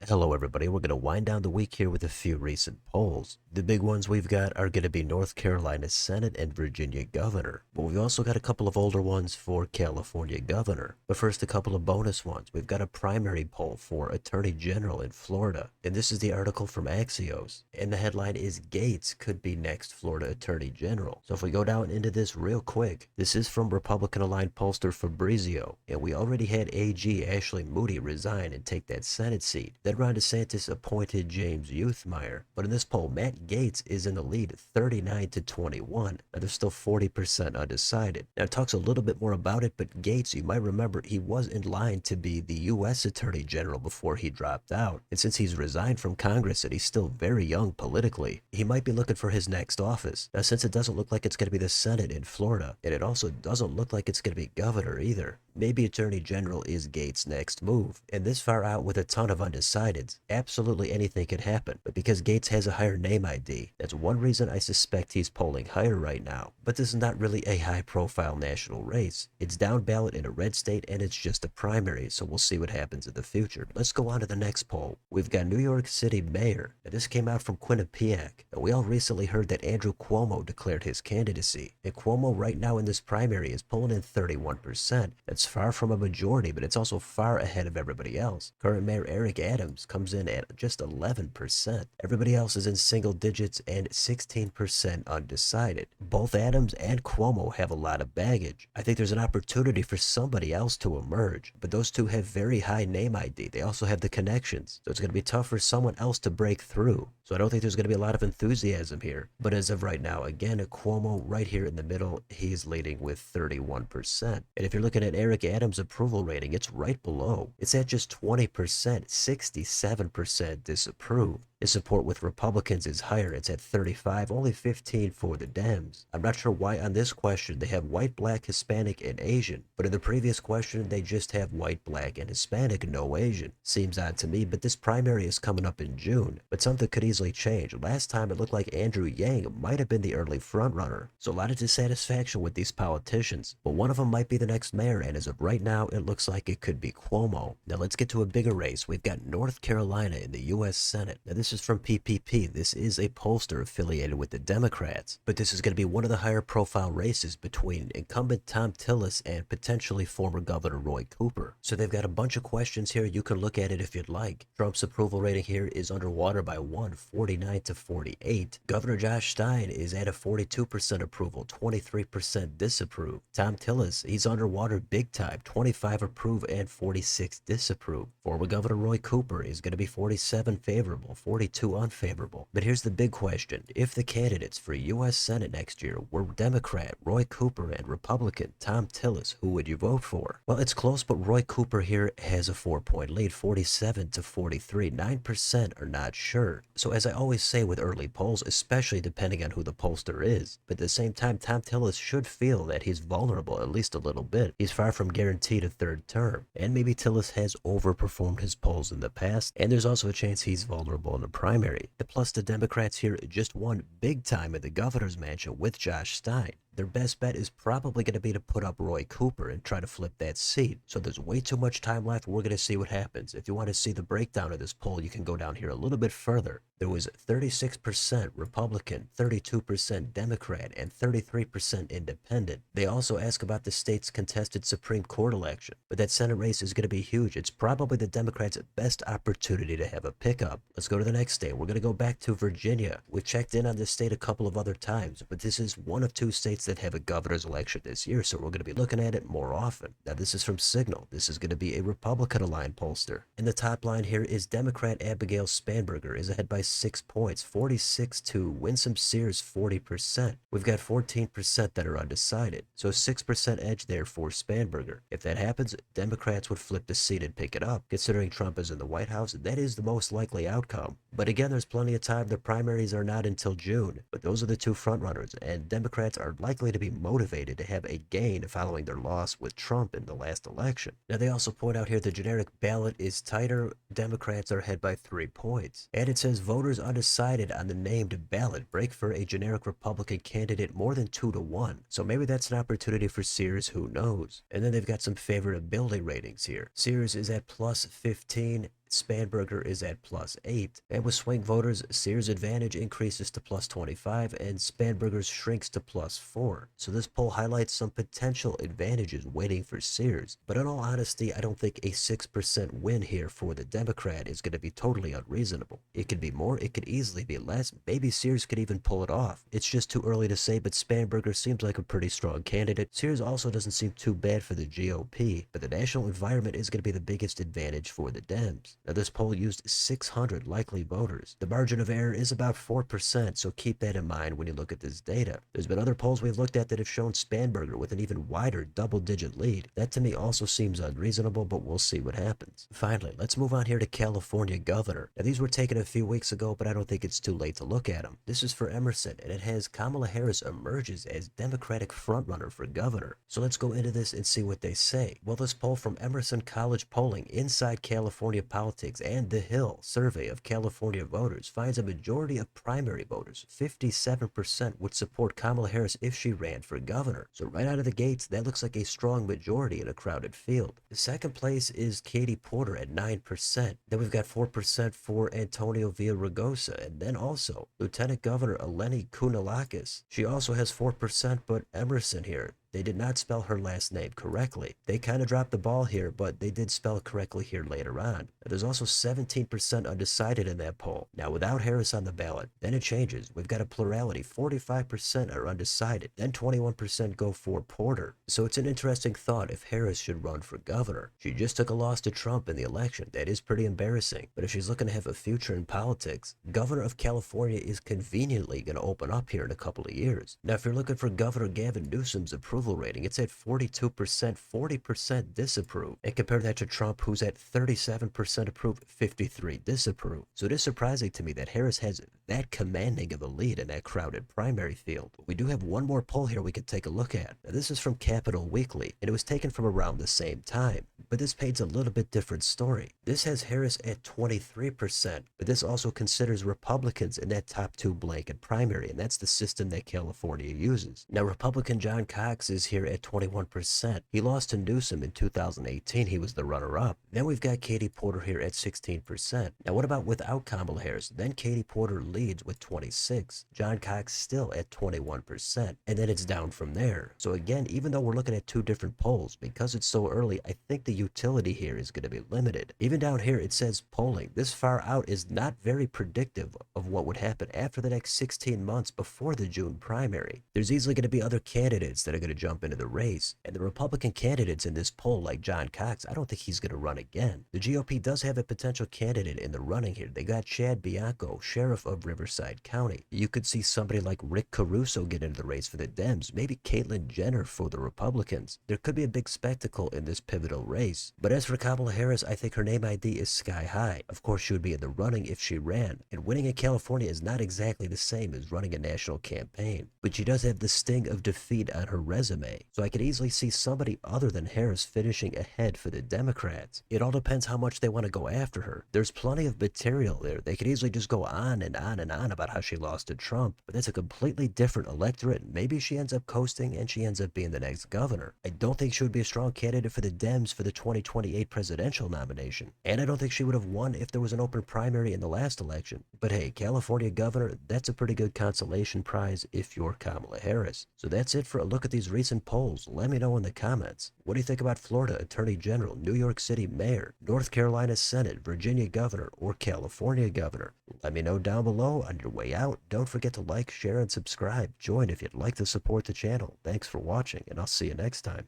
Hello, everybody. We're going to wind down the week here with a few recent polls. The big ones we've got are going to be North Carolina Senate and Virginia Governor. But we've also got a couple of older ones for California Governor. But first, a couple of bonus ones. We've got a primary poll for Attorney General in Florida. And this is the article from Axios. And the headline is Gaetz could be next Florida Attorney General. So if we go down into this real quick, this is from Republican-aligned pollster Fabrizio. And we already had AG Ashley Moody resign and take that Senate seat. Then Ron DeSantis appointed James Youthmeyer. But in this poll, Matt Gaetz is in the lead 39 to 21. Now there's still 40% undecided. Now it talks a little bit more about it, but Gaetz, you might remember, he was in line to be the U.S. Attorney General before he dropped out. And since he's resigned from Congress and he's still very young politically, he might be looking for his next office. Now since it doesn't look like it's going to be the Senate in Florida, and it also doesn't look like it's going to be governor either, maybe Attorney General is Gaetz' next move. And this far out with a ton of undecideds, absolutely anything could happen. But because Gaetz has a higher name ID, that's one reason I suspect he's polling higher right now. But this is not really a high-profile national race. It's down ballot in a red state and it's just a primary, so we'll see what happens in the future. Let's go on to the next poll. We've got New York City Mayor. Now, this came out from Quinnipiac. And we all recently heard that Andrew Cuomo declared his candidacy. And Cuomo right now in this primary is pulling in 31%. That's far from a majority, but it's also far ahead of everybody else. Current Mayor Eric Adams comes in at just 11%. Everybody else is in single digits and 16% undecided. Both Adams and Cuomo have a lot of baggage. I think there's an opportunity for somebody else to emerge, but those two have very high name ID. They also have the connections, so it's going to be tough for someone else to break through. So I don't think there's going to be a lot of enthusiasm here. But as of right now, again, Cuomo right here in the middle, he's leading with 31%. And if you're looking at Eric Adams' approval rating, it's right below. It's at just 20%, 67% disapprove. His support with Republicans is higher. It's at 35, only 15 for the Dems. I'm not sure why on this question they have white, black, Hispanic, and Asian, but in the previous question they just have white, black, and Hispanic, no Asian. Seems odd to me, but this primary is coming up in June, but something could easily change. Last time it looked like Andrew Yang might have been the early frontrunner, so a lot of dissatisfaction with these politicians, but one of them might be the next mayor, and as of right now it looks like it could be Cuomo. Now let's get to a bigger race. We've got North Carolina in the U.S. Senate. Now this is from PPP. This is a pollster affiliated with the Democrats, but this is going to be one of the higher profile races between incumbent Thom Tillis and potentially former Governor Roy Cooper. So they've got a bunch of questions here. You can look at it if you'd like. Trump's approval rating here is underwater by 49 to 48. Governor Josh Stein is at a 42% approval, 23% disapprove. Thom Tillis, he's underwater big time, 25 approve and 46 disapprove. Former Governor Roy Cooper is going to be 47 favorable, 42 unfavorable. But here's the big question. If the candidates for U.S. Senate next year were Democrat Roy Cooper and Republican Thom Tillis, who would you vote for? Well, it's close, but Roy Cooper here has a 4-point lead, 47 to 43. 9% are not sure. So as I always say with early polls, especially depending on who the pollster is, but at the same time, Thom Tillis should feel that he's vulnerable at least a little bit. He's far from guaranteed a third term, and maybe Tillis has overperformed his polls in the past, and there's also a chance he's vulnerable in the primary. Plus, the Democrats here just won big time at the governor's mansion with Josh Stein. Their best bet is probably going to be to put up Roy Cooper and try to flip that seat. So there's way too much time left. We're going to see what happens. If you want to see the breakdown of this poll, you can go down here a little bit further. There was 36% Republican, 32% Democrat, and 33% independent. They also ask about the state's contested Supreme Court election. But that Senate race is going to be huge. It's probably the Democrats' best opportunity to have a pickup. Let's go to the next state. We're going to go back to Virginia. We've checked in on this state a couple of other times, but this is one of two states that have a governor's election this year, so we're going to be looking at it more often. Now this is from Signal. This is going to be a Republican-aligned pollster. And the top line here is Democrat Abigail Spanberger is ahead by 6 points, 46 to Winsome Sears 40%. We've got 14% that are undecided, so 6% edge there for Spanberger. If that happens, Democrats would flip the seat and pick it up. Considering Trump is in the White House, that is the most likely outcome. But again, there's plenty of time. The primaries are not until June, but those are the two frontrunners, and Democrats are likely to be motivated to have a gain following their loss with Trump in the last election. Now they also point out here the generic ballot is tighter. Democrats are ahead by 3 points. And it says voters undecided on the named ballot break for a generic Republican candidate more than 2 to 1. So maybe that's an opportunity for Sears, who knows? And then they've got some favorability ratings here. Sears is at plus 15, Spanberger is at +8. And with swing voters, Sears' advantage increases to +25 and Spanberger's shrinks to +4. So this poll highlights some potential advantages waiting for Sears. But in all honesty, I don't think a 6% win here for the Democrat is going to be totally unreasonable. It could be more, it could easily be less. Maybe Sears could even pull it off. It's just too early to say, but Spanberger seems like a pretty strong candidate. Sears also doesn't seem too bad for the GOP, but the national environment is going to be the biggest advantage for the Dems. Now, this poll used 600 likely voters. The margin of error is about 4%, so keep that in mind when you look at this data. There's been other polls we've looked at that have shown Spanberger with an even wider double-digit lead. That to me also seems unreasonable, but we'll see what happens. Finally, let's move on here to California governor. Now, these were taken a few weeks ago, but I don't think it's too late to look at them. This is for Emerson, and it has Kamala Harris emerges as Democratic frontrunner for governor. So let's go into this and see what they say. Well, this poll from Emerson College Polling, Inside California Politics, and The Hill survey of California voters finds a majority of primary voters, 57%, would support Kamala Harris if she ran for governor. So right out of the gates, that looks like a strong majority in a crowded field. The second place is Katie Porter at 9%. Then we've got 4% for Antonio Villaraigosa, and then also Lieutenant Governor Eleni Kounalakis. She also has 4%, but Emerson here, they did not spell her last name correctly. They kind of dropped the ball here, but they did spell it correctly here later on. There's also 17% undecided in that poll. Now, without Harris on the ballot, then it changes. We've got a plurality. 45% are undecided. Then 21% go for Porter. So it's an interesting thought if Harris should run for governor. She just took a loss to Trump in the election. That is pretty embarrassing. But if she's looking to have a future in politics, governor of California is conveniently going to open up here in a couple of years. Now, if you're looking for Governor Gavin Newsom's approval rating, it's at 42%, 40% disapprove. And compare that to Trump, who's at 37% approve, 53% disapprove. So it is surprising to me that Harris has that commanding of a lead in that crowded primary field. We do have one more poll here we could take a look at. Now, this is from Capital Weekly, and it was taken from around the same time. But this paints a little bit different story. This has Harris at 23%, but this also considers Republicans in that top two blanket primary, and that's the system that California uses. Now, Republican John Cox is here at 21%. He lost to Newsom in 2018. He was the runner-up. Then we've got Katie Porter here at 16%. Now, what about without Kamala Harris? Then Katie Porter leads with 26%. John Cox still at 21%. And then it's down from there. So again, even though we're looking at two different polls, because it's so early, I think the utility here is going to be limited. Even down here, it says polling. This far out is not very predictive of what would happen after the next 16 months before the June primary. There's easily going to be other candidates that are going to jump into the race. And the Republican candidates in this poll, like John Cox, I don't think he's going to run again. The GOP does have a potential candidate in the running here. They got Chad Bianco, sheriff of Riverside County. You could see somebody like Rick Caruso get into the race for the Dems, maybe Caitlyn Jenner for the Republicans. There could be a big spectacle in this pivotal race. But as for Kamala Harris, I think her name ID is sky high. Of course, she would be in the running if she ran. And winning in California is not exactly the same as running a national campaign. But she does have the sting of defeat on her resume. So I could easily see somebody other than Harris finishing ahead for the Democrats. It all depends how much they want to go after her. There's plenty of material there. They could easily just go on and on and on about how she lost to Trump. But that's a completely different electorate. Maybe she ends up coasting and she ends up being the next governor. I don't think she would be a strong candidate for the Dems for the 2028 presidential nomination. And I don't think she would have won if there was an open primary in the last election. But hey, California governor, that's a pretty good consolation prize if you're Kamala Harris. So that's it for a look at these recent polls. Let me know in the comments. What do you think about Florida Attorney General, New York City Mayor, North Carolina Senate, Virginia Governor, or California Governor? Let me know down below. On your way out, don't forget to like, share, and subscribe. Join if you'd like to support the channel. Thanks for watching, and I'll see you next time.